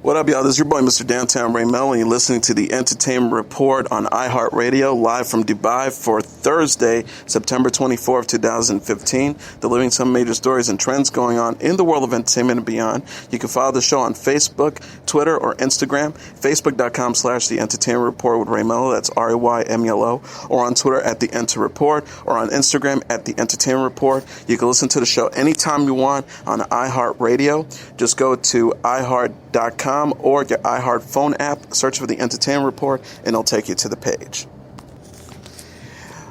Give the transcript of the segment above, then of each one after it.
What up, y'all? This is your boy, Mr. Downtown Raymel, and you're listening to the Entertainment Report on iHeartRadio, live from Dubai for Thursday, September 24th, 2015, delivering some major stories and trends going on in the world of entertainment and beyond. You can follow the show on Facebook, Twitter, or Instagram, facebook.com/The Entertainment Report with Raymelo, that's RAYMELO, or on Twitter at The Enter Report, or on Instagram at The Entertainment Report. You can listen to the show anytime you want on iHeartRadio. Just go to iHeart.com or your iHeart phone app, search for The Entertainment Report, and it'll take you to the page.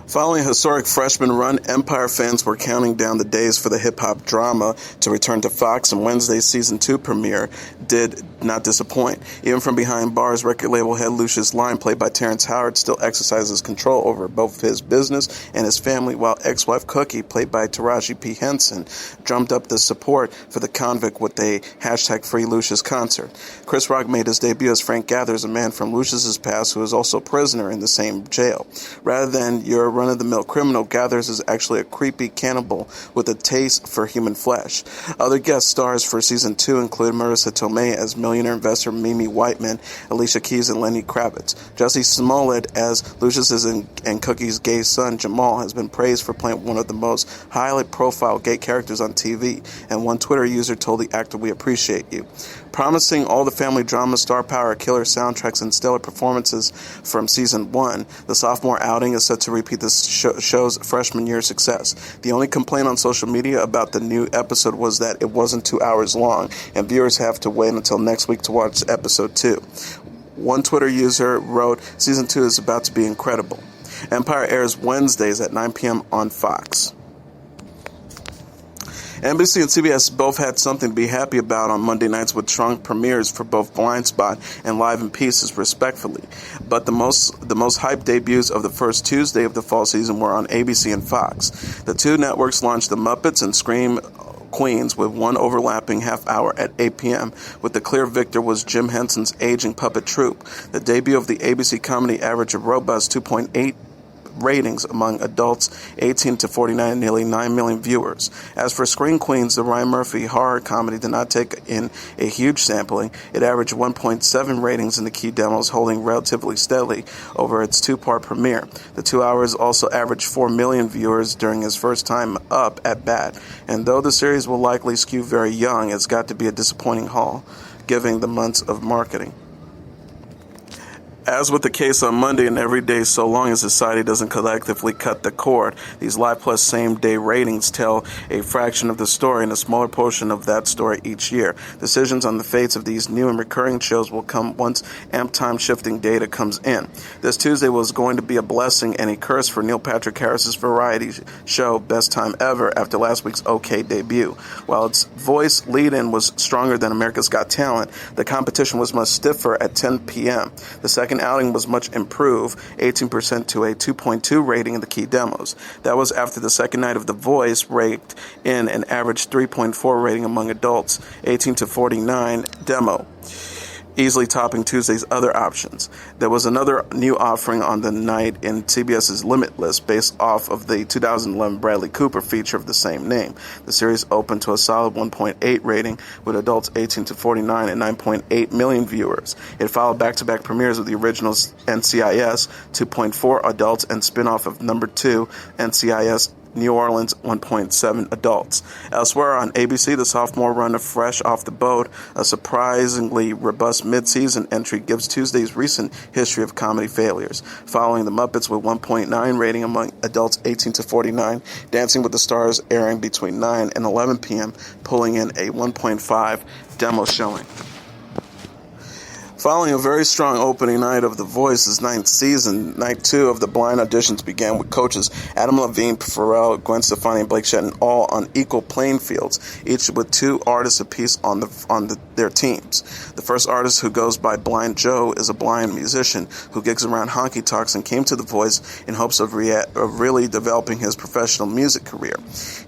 Following a historic freshman run, Empire fans were counting down the days for the hip-hop drama to return to Fox, and Wednesday's Season 2 premiere did not disappoint. Even from behind bars, record label head Lucius Lyon, played by Terrence Howard, still exercises control over both his business and his family, while ex-wife Cookie, played by Taraji P. Henson, drummed up the support for the convict with a #FreeLucius concert. Chris Rock made his debut as Frank Gathers, a man from Lucius's past who is also a prisoner in the same jail. Rather than your run-of-the-mill criminal, Gathers is actually a creepy cannibal with a taste for human flesh. Other guest stars for Season 2 include Marissa Tomei as millionaire investor Mimi Whiteman, Alicia Keys, and Lenny Kravitz. Jussie Smollett as Lucius's and Cookie's gay son Jamal has been praised for playing one of the most highly profile gay characters on TV, and one Twitter user told the actor, "We appreciate you." Promising all the family drama, star power, killer soundtracks, and stellar performances from Season 1, the sophomore outing is set to repeat the show's freshman year success. The only complaint on social media about the new episode was that it wasn't 2 hours long, and viewers have to wait until next week to watch Episode 2. One Twitter user wrote, "Season 2 is about to be incredible." Empire airs Wednesdays at 9 p.m. on Fox. NBC and CBS both had something to be happy about on Monday nights with strong premieres for both Blind Spot and Live in Pieces, respectively. But the most hyped debuts of the first Tuesday of the fall season were on ABC and Fox. The two networks launched The Muppets and Scream Queens with one overlapping half hour at 8 p.m., with the clear victor was Jim Henson's aging puppet troupe. The debut of the ABC comedy averaged a robust 2.8 ratings among adults 18 to 49, nearly 9 million viewers. As for Scream Queens, the Ryan Murphy horror comedy did not take in a huge sampling. It averaged 1.7 ratings in the key demos, holding relatively steadily over its two-part premiere. The 2 hours also averaged 4 million viewers during its first time up at bat. And though the series will likely skew very young, it's got to be a disappointing haul, given the months of marketing. As with the case on Monday and every day, so long as society doesn't collectively cut the cord, these Live Plus same-day ratings tell a fraction of the story and a smaller portion of that story each year. Decisions on the fates of these new and recurring shows will come once amp time-shifting data comes in. This Tuesday was going to be a blessing and a curse for Neil Patrick Harris's variety show Best Time Ever after last week's OK debut. While its voice lead-in was stronger than America's Got Talent, the competition was much stiffer at 10 p.m. The second outing was much improved, 18% to a 2.2 rating in the key demos. That was after the second night of The Voice raked in an average 3.4 rating among adults 18 to 49 demo, easily topping Tuesday's other options. There was another new offering on the night in CBS's Limitless, based off of the 2011 Bradley Cooper feature of the same name. The series opened to a solid 1.8 rating with adults 18 to 49 and 9.8 million viewers. It followed back-to-back premieres of the original NCIS, 2.4 adults, and spin-off of number 2, NCIS New Orleans, 1.7 adults. Elsewhere on ABC, the sophomore run of Fresh Off the Boat, a surprisingly robust mid-season entry, gives Tuesday's recent history of comedy failures. Following The Muppets with 1.9 rating among adults 18 to 49, Dancing with the Stars airing between 9 and 11 p.m., pulling in a 1.5 demo showing. Following a very strong opening night of The Voice's 9th season, night 2 of the blind auditions began with coaches Adam Levine, Pharrell, Gwen Stefani, and Blake Shelton all on equal playing fields, each with 2 artists apiece on their teams. The first artist, who goes by Blind Joe, is a blind musician who gigs around honky tonks and came to The Voice in hopes of really developing his professional music career.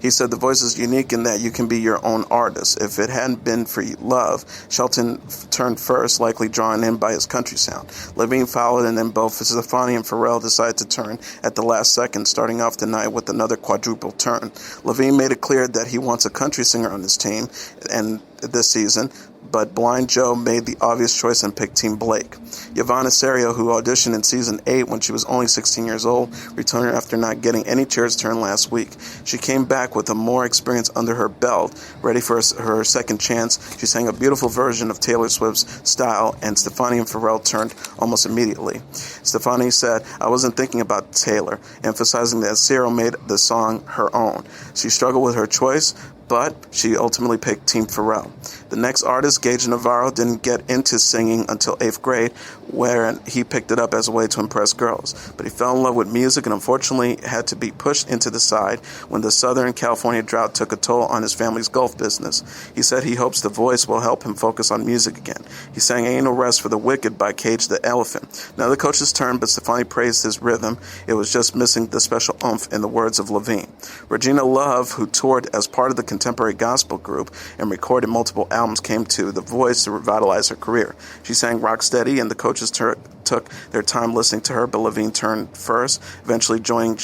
He said The Voice is unique in that you can be your own artist. If it hadn't been for love, Shelton turned first, likely drawn in by his country sound. Levine followed, and then both Stefani and Pharrell decided to turn at the last second, starting off the night with another quadruple turn. Levine made it clear that he wants a country singer on his team, and this season, but Blind Joe made the obvious choice and picked Team Blake. Yvonne Serio, who auditioned in Season 8 when she was only 16 years old, returned after not getting any chair's turn last week. She came back with a more experience under her belt, ready for her second chance. She sang a beautiful version of Taylor Swift's Style, and Stefani and Pharrell turned almost immediately. Stefani said, "I wasn't thinking about Taylor," emphasizing that Serio made the song her own. She struggled with her choice, but she ultimately picked Team Pharrell. The next artist, Gage Navarro, didn't get into singing until 8th grade, where he picked it up as a way to impress girls. But he fell in love with music and unfortunately had to be pushed into the side when the Southern California drought took a toll on his family's golf business. He said he hopes the voice will help him focus on music again. He sang Ain't No Rest for the Wicked by Cage the Elephant. Now the coach's turn, but Stefani praised his rhythm. It was just missing the special oomph, in the words of Levine. Regina Love, who toured as part of the contemporary gospel group and recorded multiple albums, came to The Voice to revitalize her career. She sang Rocksteady, and the coaches took their time listening to her, but Levine turned first, eventually joined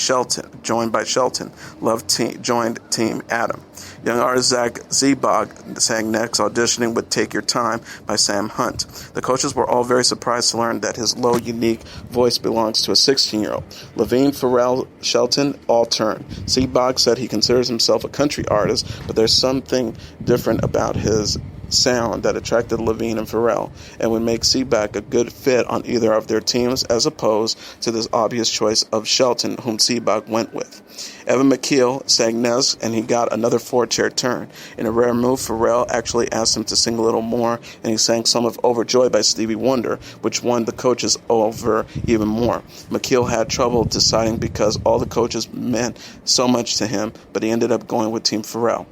by Shelton. Love joined Team Adam. Young artist Zach Zebog sang next, auditioning with Take Your Time by Sam Hunt. The coaches were all very surprised to learn that his low, unique voice belongs to a 16-year-old. Levine, Pharrell, Shelton all turned. Zebog said he considers himself a country artist, but there's something different about his sound that attracted Levine and Pharrell and would make Seaback a good fit on either of their teams, as opposed to this obvious choice of Shelton, whom Seaback went with. Evan McKeel sang Nez, and he got another 4-chair turn. In a rare move, Pharrell actually asked him to sing a little more, and he sang some of Overjoyed by Stevie Wonder, which won the coaches over even more. McKeel had trouble deciding because all the coaches meant so much to him, but he ended up going with Team Pharrell.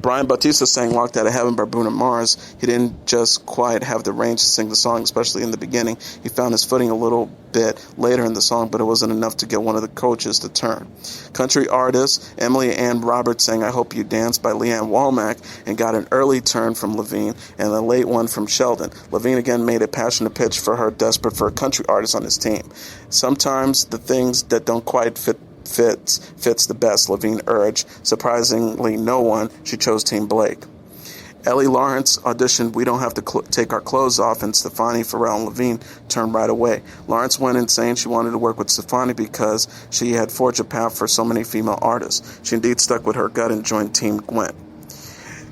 Brian Bautista sang Locked Out of Heaven by Bruno Mars. He didn't just quite have the range to sing the song, especially in the beginning. He found his footing a little bit later in the song, but it wasn't enough to get one of the coaches to turn. Country artist Emily Ann Roberts sang I Hope You Dance by Leanne Womack and got an early turn from Levine and a late one from Sheldon. Levine again made a passionate pitch for her, desperate for a country artist on his team. Sometimes the things that don't quite fits the best, Levine urged. Surprisingly, no one. She chose Team Blake. Ellie Lawrence auditioned We Don't Have to Take Our Clothes Off, and Stefani, Pharrell, and Levine turned right away. Lawrence went in saying she wanted to work with Stefani because she had forged a path for so many female artists. She indeed stuck with her gut and joined Team Gwen.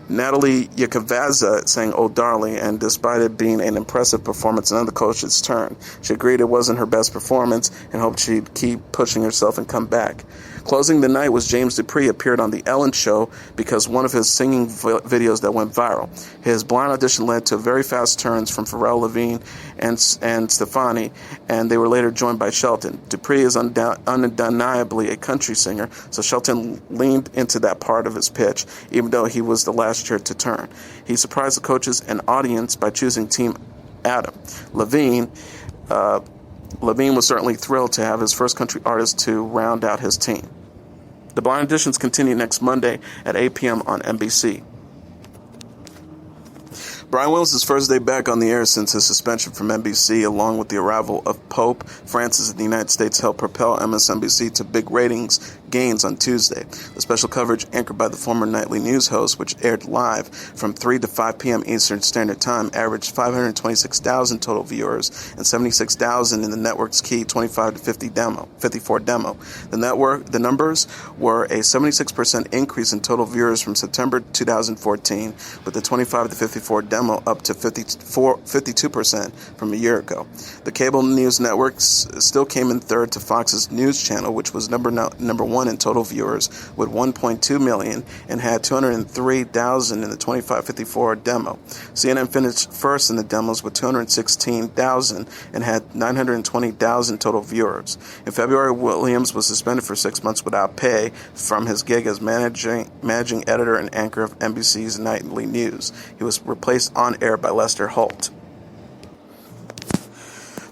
Natalie Yakovadze sang Oh Darling, and despite it being an impressive performance, another coach's turn. She agreed it wasn't her best performance and hoped she'd keep pushing herself and come back. Closing the night was James Dupree, appeared on The Ellen Show because one of his singing videos that went viral. His blind audition led to very fast turns from Pharrell, Levine, and Stefani, and they were later joined by Shelton. Dupree is undeniably a country singer, so Shelton leaned into that part of his pitch, even though he was the last chair to turn. He surprised the coaches and audience by choosing Team Adam. Levine was certainly thrilled to have his first country artist to round out his team. The blind auditions continue next Monday at 8 p.m. on NBC. Brian Williams' first day back on the air since his suspension from NBC, along with the arrival of Pope Francis in the United States, helped propel MSNBC to big ratings gains on Tuesday. The special coverage, anchored by the former nightly news host, which aired live from 3 to 5 p.m. Eastern Standard Time, averaged 526,000 total viewers and 76,000 in the network's key 25 to 54 demo. The numbers were a 76% increase in total viewers from September 2014, with the 25 to 54 demo up to 52% from a year ago. The cable news network still came in third to Fox's news channel, which was number one in total viewers with 1.2 million and had 203,000 in the 25-54 demo. CNN finished first in the demos with 216,000 and had 920,000 total viewers. In February, Williams was suspended for 6 months without pay from his gig as managing editor and anchor of NBC's nightly news. He was replaced on air by Lester Holt.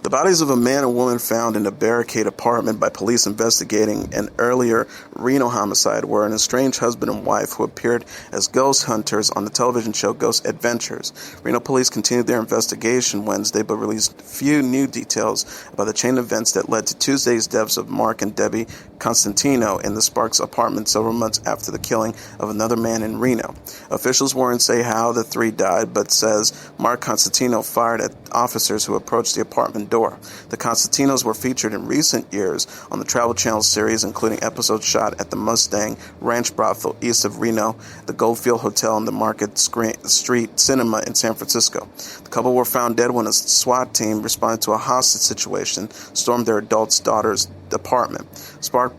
The The bodies of a man and woman found in a barricade apartment by police investigating an earlier Reno homicide were an estranged husband and wife who appeared as ghost hunters on the television show Ghost Adventures. Reno police continued their investigation Wednesday but released few new details about the chain of events that led to Tuesday's deaths of Mark and Debbie Constantino in the Sparks apartment several months after the killing of another man in Reno. Officials won't say how the three died, but says Mark Constantino fired at officers who approached the apartment door. The Constantinos were featured in recent years on the Travel Channel series, including episodes shot at the Mustang Ranch brothel east of Reno, the Goldfield Hotel, and the Market Street Cinema in San Francisco. The couple were found dead when a SWAT team responded to a hostage situation, stormed their adult daughter's apartment. Spark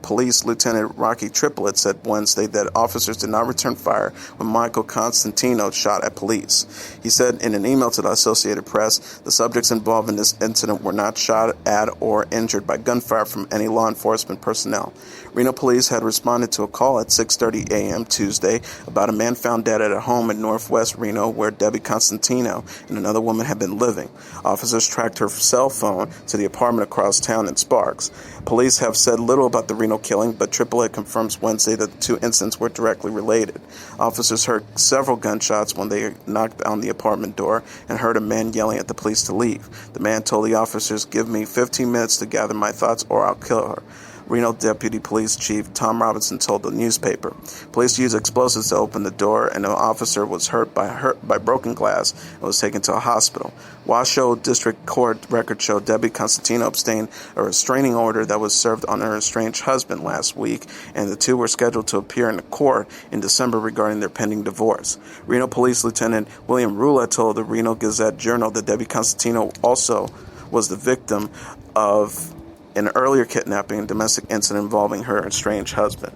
Police Lieutenant Rocky Triplett said Wednesday that officers did not return fire when Michael Constantino shot at police. He said in an email to the Associated Press, the subjects involved in this incident were not shot at or injured by gunfire from any law enforcement personnel. Reno police had responded to a call at 6:30 a.m. Tuesday about a man found dead at a home in northwest Reno where Debbie Constantino and another woman had been living. Officers tracked her cell phone to the apartment across town in Sparks. Police have said little about the Reno killing, but AAA confirms Wednesday that the two incidents were directly related. Officers heard several gunshots when they knocked on the apartment door and heard a man yelling at the police to leave. The man told the officers, "Give me 15 minutes to gather my thoughts or I'll kill her." Reno Deputy Police Chief Tom Robinson told the newspaper. Police used explosives to open the door, and an officer was hurt by broken glass and was taken to a hospital. Washoe District Court records show Debbie Constantino obtained a restraining order that was served on her estranged husband last week, and the two were scheduled to appear in the court in December regarding their pending divorce. Reno Police Lieutenant William Rula told the Reno Gazette-Journal that Debbie Constantino also was the victim of an earlier kidnapping and domestic incident involving her estranged husband.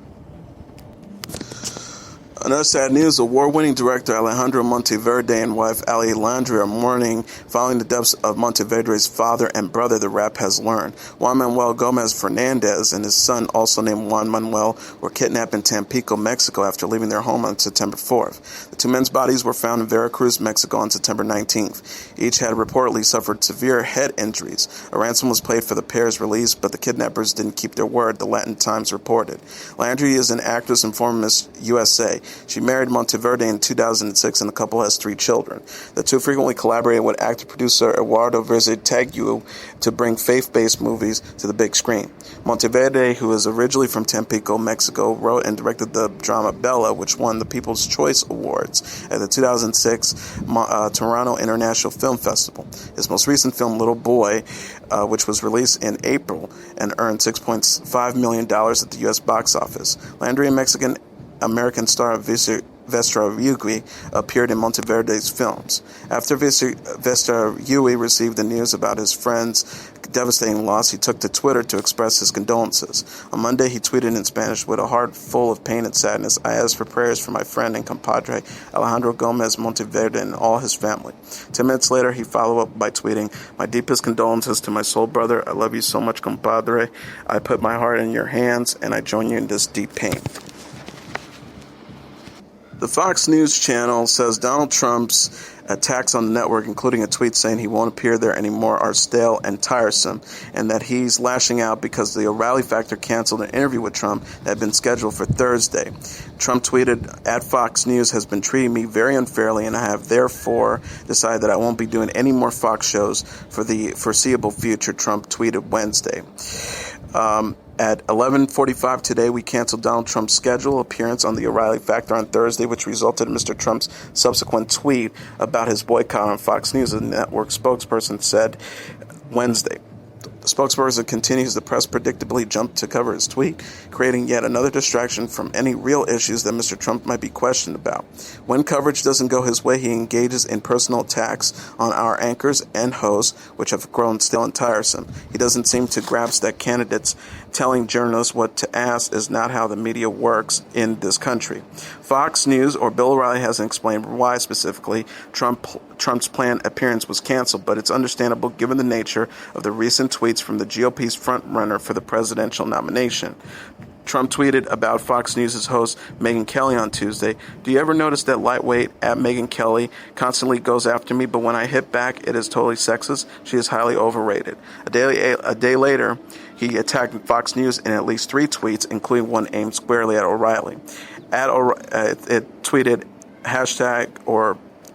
Another sad news, award-winning director Alejandro Monteverde and wife Ali Landry are mourning following the deaths of Monteverde's father and brother, the rap has learned. Juan Manuel Gomez Fernandez and his son, also named Juan Manuel, were kidnapped in Tampico, Mexico after leaving their home on September 4th. The two men's bodies were found in Veracruz, Mexico on September 19th. Each had reportedly suffered severe head injuries. A ransom was paid for the pair's release, but the kidnappers didn't keep their word, the Latin Times reported. Landry is an actress and former Miss USA. She married Monteverde in 2006, and the couple has 3 children. The two frequently collaborated with actor-producer Eduardo Verzetegui to bring faith-based movies to the big screen. Monteverde, who is originally from Tampico, Mexico, wrote and directed the drama Bella, which won the People's Choice Awards at the 2006 Toronto International Film Festival. His most recent film, Little Boy, which was released in April and earned $6.5 million at the U.S. box office. Landry and Mexican-American star Verzetegui appeared in Monteverde's films. After Verzetegui received the news about his friend's devastating loss, he took to Twitter to express his condolences. On Monday, he tweeted in Spanish, "With a heart full of pain and sadness, I ask for prayers for my friend and compadre Alejandro Gomez Monteverde and all his family." 10 minutes later, he followed up by tweeting, "My deepest condolences to my soul brother. I love you so much, compadre. I put my heart in your hands, and I join you in this deep pain." The Fox News channel says Donald Trump's attacks on the network, including a tweet saying he won't appear there anymore, are stale and tiresome, and that he's lashing out because the O'Reilly Factor canceled an interview with Trump that had been scheduled for Thursday. Trump tweeted, "At Fox News has been treating me very unfairly, and I have therefore decided that I won't be doing any more Fox shows for the foreseeable future," Trump tweeted Wednesday. At 11:45 today, we canceled Donald Trump's scheduled appearance on the O'Reilly Factor on Thursday, which resulted in Mr. Trump's subsequent tweet about his boycott on Fox News, a network spokesperson said Wednesday. The spokesperson continues, "The press predictably jumped to cover his tweet, creating yet another distraction from any real issues that Mr. Trump might be questioned about. When coverage doesn't go his way, he engages in personal attacks on our anchors and hosts, which have grown stale and tiresome. He doesn't seem to grasp that candidates telling journalists what to ask is not how the media works in this country." Fox News or Bill O'Reilly hasn't explained why specifically Trump's planned appearance was canceled, but it's understandable given the nature of the recent tweets from the GOP's front-runner for the presidential nomination. Trump tweeted about Fox News' host Megyn Kelly on Tuesday. Do you ever notice that lightweight at Megyn Kelly constantly goes after me, but when I hit back, it is totally sexist? She is highly overrated. A day later, he attacked Fox News in at least 3 tweets, including one aimed squarely at O'Reilly. It tweeted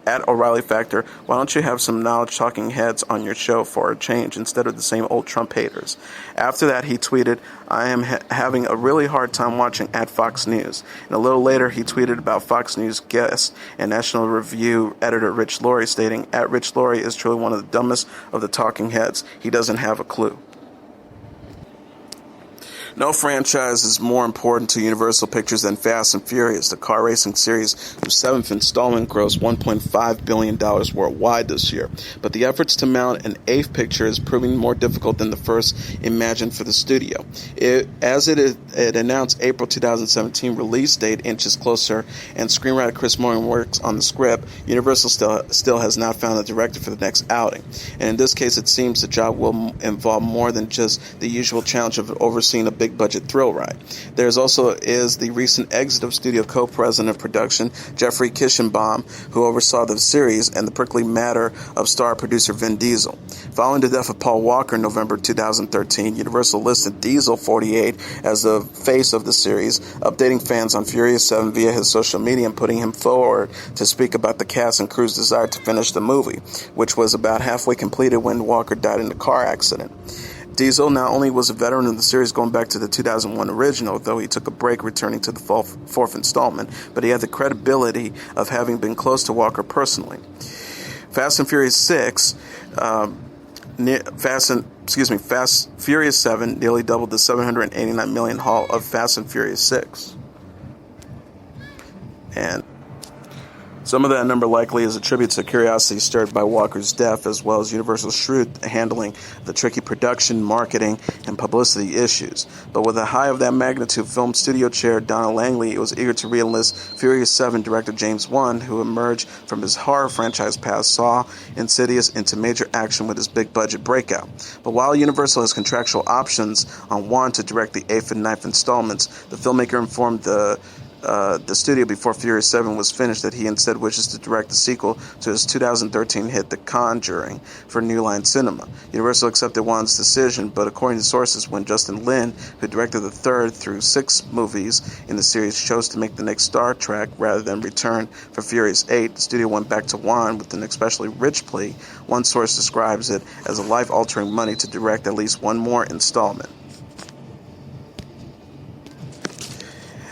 at O'Reilly Factor, why don't you have some knowledge talking heads on your show for a change instead of the same old Trump haters? After that, he tweeted, I am having a really hard time watching at Fox News. And a little later, he tweeted about Fox News guest and National Review editor Rich Lorre, stating, at Rich Lorre is truly one of the dumbest of the talking heads. He doesn't have a clue. No franchise is more important to Universal Pictures than Fast and Furious. The car racing series' 7th installment grossed $1.5 billion worldwide this year. But the efforts to mount an 8th picture is proving more difficult than the first imagined for the studio. It announced April 2017 release date inches closer, and screenwriter Chris Moran works on the script. Universal still has not found a director for the next outing. And in this case, it seems the job will involve more than just the usual challenge of overseeing a big budget thrill ride. There's also the recent exit of studio co-president of production Jeffrey Kishenbaum, who oversaw the series, and the prickly matter of star producer Vin Diesel. Following the death of Paul Walker in November 2013, Universal listed Diesel 48 as the face of the series, updating fans on Furious 7 via his social media and putting him forward to speak about the cast and crew's desire to finish the movie, which was about halfway completed when Walker died in a car accident. Diesel not only was a veteran of the series going back to the 2001 original, though he took a break returning to the fourth installment, but he had the credibility of having been close to Walker personally. Fast and Furious 7 nearly doubled the $789 million haul of Fast and Furious 6. And some of that number likely is a tribute to curiosity stirred by Walker's death, as well as Universal's shrewd handling the tricky production, marketing, and publicity issues. But with a high of that magnitude, film studio chair Donna Langley was eager to re-enlist Furious 7 director James Wan, who emerged from his horror franchise past Saw, Insidious, into major action with his big-budget breakout. But while Universal has contractual options on Wan to direct the 8th and 9th installments, the filmmaker informed the studio before Furious 7 was finished that he instead wishes to direct the sequel to his 2013 hit The Conjuring for New Line Cinema. Universal accepted Wan's decision, but according to sources, when Justin Lin, who directed the 3rd through 6th movies in the series, chose to make the next Star Trek rather than return for Furious 8, the studio went back to Wan with an especially rich plea. One source describes it as a life-altering money to direct at least one more installment.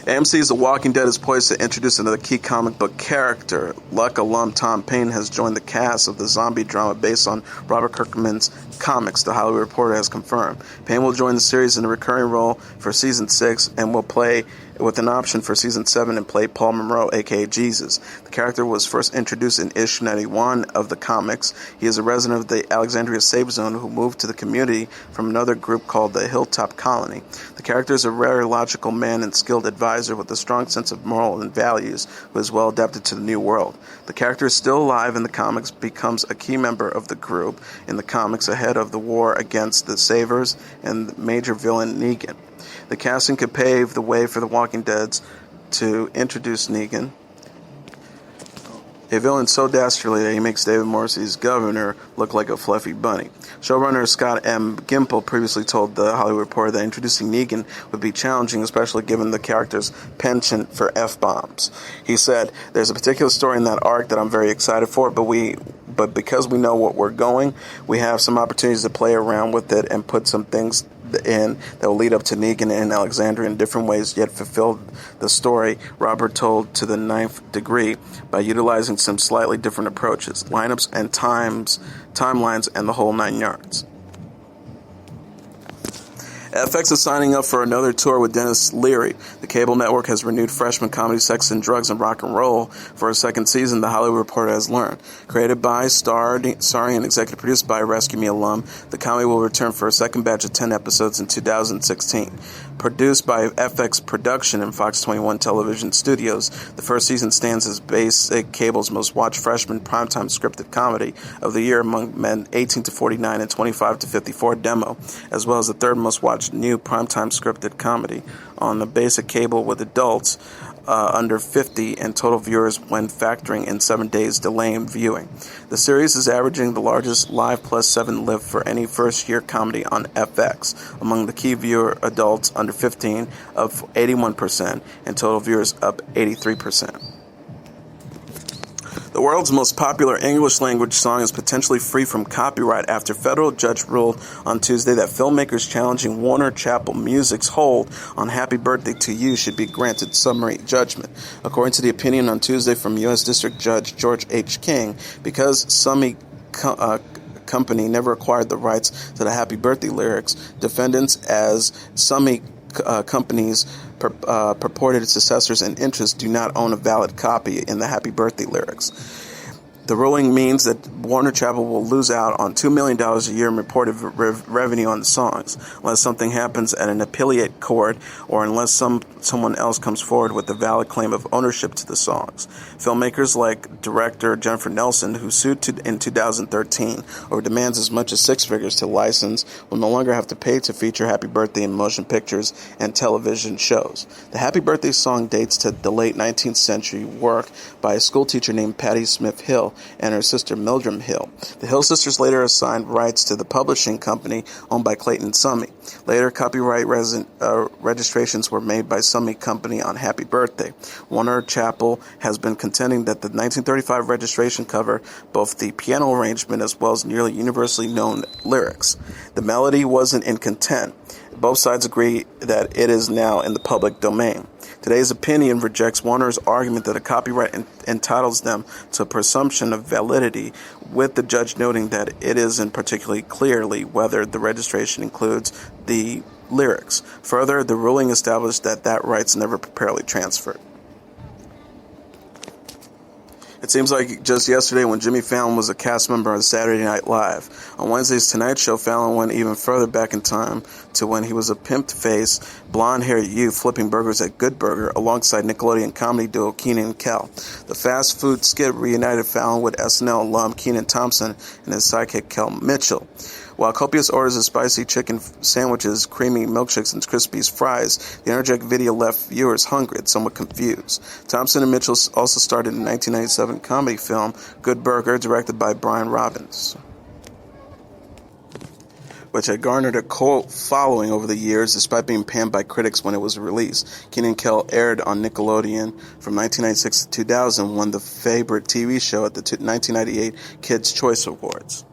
AMC's The Walking Dead is poised to introduce another key comic book character. Luck alum Tom Payne has joined the cast of the zombie drama based on Robert Kirkman's comics, The Hollywood Reporter has confirmed. Payne will join the series in a recurring role for Season 6 and will play with an option for Season 7 and play Paul Monroe, a.k.a. Jesus. The character was first introduced in issue 91 of the comics. He is a resident of the Alexandria Safe Zone who moved to the community from another group called the Hilltop Colony. The character is a very logical man and skilled advisor with a strong sense of moral and values who is well adapted to the new world. The character is still alive in the comics, becomes a key member of the group in the comics ahead of the war against the Savers and the major villain Negan. The casting could pave the way for The Walking Dead to introduce Negan, a villain so dastardly that he makes David Morrissey's governor look like a fluffy bunny. Showrunner Scott M. Gimple previously told The Hollywood Reporter that introducing Negan would be challenging, especially given the character's penchant for F-bombs. He said, there's a particular story in that arc that I'm very excited for, but because we know what we're going, we have some opportunities to play around with it and put some things in that will lead up to Negan and Alexandria in different ways, yet fulfill the story, Robert told To the Ninth Degree, by utilizing some slightly different approaches, lineups and timelines, and the whole 9 yards. FX is signing up for another tour with Dennis Leary. The cable network has renewed freshman comedy Sex and Drugs and Rock and Roll for a second season, The Hollywood Reporter has learned. Created by, starring, and executive produced by Rescue Me alum, the comedy will return for a second batch of 10 episodes in 2016. Produced by FX Production and Fox 21 Television Studios, the first season stands as basic cable's most watched freshman primetime scripted comedy of the year among men 18 to 49 and 25 to 54 demo, as well as the third most watched new primetime scripted comedy on the basic cable with adults under 50 and total viewers when factoring in 7 days delay in viewing. The series is averaging the largest Live Plus 7 lift for any first-year comedy on FX, among the key viewer adults under 15 of 81% and total viewers up 83%. The world's most popular English-language song is potentially free from copyright after a federal judge ruled on Tuesday that filmmakers challenging Warner Chappell Music's hold on Happy Birthday to You should be granted summary judgment. According to the opinion on Tuesday from U.S. District Judge George H. King, because Summy Company never acquired the rights to the Happy Birthday lyrics, defendants as Summy Company's purported successors and interests do not own a valid copy in the Happy Birthday lyrics. The ruling means that Warner Chappell will lose out on $2 million a year in reported revenue on the songs, unless something happens at an appellate court or unless someone else comes forward with a valid claim of ownership to the songs. Filmmakers like director Jennifer Nelson, who sued in 2013 over demands as much as six figures to license, will no longer have to pay to feature Happy Birthday in motion pictures and television shows. The Happy Birthday song dates to the late 19th century work by a schoolteacher named Patty Smith Hill and her sister Mildred Hill. The Hill sisters later assigned rights to the publishing company owned by Clayton Summy. Later, copyright registrations were made by Summy Company on Happy Birthday. Warner Chappell has been contending that the 1935 registration covered both the piano arrangement as well as nearly universally known lyrics. The melody wasn't in content. Both sides agree that it is now in the public domain. Today's opinion rejects Warner's argument that a copyright entitles them to a presumption of validity, with the judge noting that it isn't particularly clearly whether the registration includes the lyrics. Further, the ruling established that rights never properly transferred. It seems like just yesterday when Jimmy Fallon was a cast member on Saturday Night Live. On Wednesday's Tonight Show, Fallon went even further back in time to when he was a pimped-faced, blonde-haired youth flipping burgers at Good Burger alongside Nickelodeon comedy duo Kenan and Kel. The fast food skit reunited Fallon with SNL alum Kenan Thompson and his sidekick Kel Mitchell. While copious orders of spicy chicken sandwiches, creamy milkshakes, and Crispy's fries, the energetic video left viewers hungry and somewhat confused. Thompson and Mitchell also starred in the 1997 comedy film Good Burger, directed by Brian Robbins, which had garnered a cult following over the years despite being panned by critics when it was released. Kenan and Kel aired on Nickelodeon from 1996 to 2000, won the favorite TV show at the 1998 Kids' Choice Awards.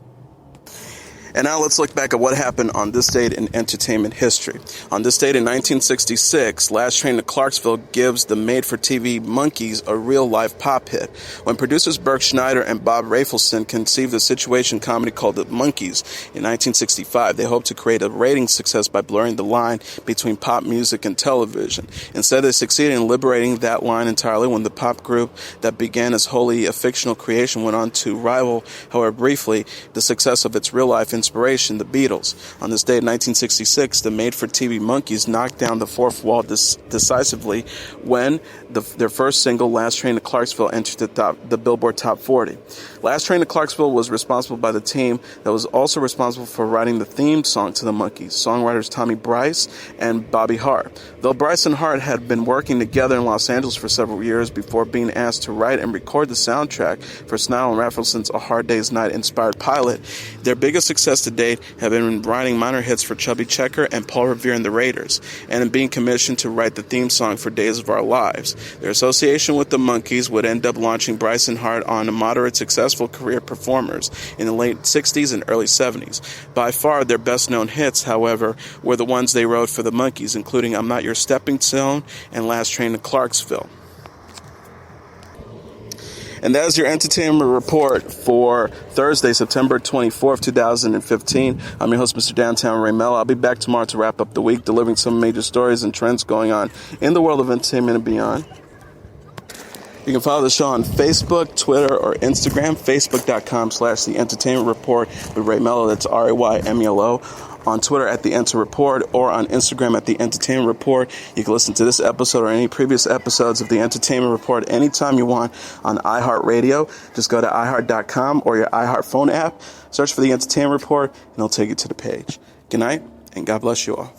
And now let's look back at what happened on this date in entertainment history. On this date in 1966, Last Train to Clarksville gives the made-for-TV Monkees a real-life pop hit. When producers Burke Schneider and Bob Rafelson conceived a situation comedy called The Monkees in 1965, they hoped to create a ratings success by blurring the line between pop music and television. Instead, they succeeded in liberating that line entirely when the pop group that began as wholly a fictional creation went on to rival, however briefly, the success of its real-life inspiration, the Beatles. On this day in 1966, the made-for-TV Monkees knocked down the fourth wall decisively when their first single, Last Train to Clarksville, entered the Billboard Top 40. Last Train to Clarksville was responsible by the team that was also responsible for writing the theme song to the Monkees, songwriters Tommy Bryce and Bobby Hart. Though Bryce and Hart had been working together in Los Angeles for several years before being asked to write and record the soundtrack for Snell and Rafelson's A Hard Day's Night inspired pilot, their biggest success to date have been in writing minor hits for Chubby Checker and Paul Revere and the Raiders, and in being commissioned to write the theme song for Days of Our Lives. Their association with the Monkees would end up launching Bryce and Hart on a moderate successful career performers in the late 60s and early 70s. By far their best known hits, however, were the ones they wrote for the Monkees, including I'm Not Your Stepping Stone and Last Train to Clarksville. And that is your entertainment report for Thursday, September 24th, 2015. I'm your host, Mr. Downtown Raymel. I'll be back tomorrow to wrap up the week, delivering some major stories and trends going on in the world of entertainment and beyond. You can follow the show on Facebook, Twitter, or Instagram. Facebook.com/The Entertainment Report with Ray Mello. That's RAYMELO. On Twitter at The Enter Report, or on Instagram at The Entertainment Report. You can listen to this episode or any previous episodes of The Entertainment Report anytime you want on iHeartRadio. Just go to iHeart.com or your iHeart phone app. Search for The Entertainment Report, and it'll take you to the page. Good night, and God bless you all.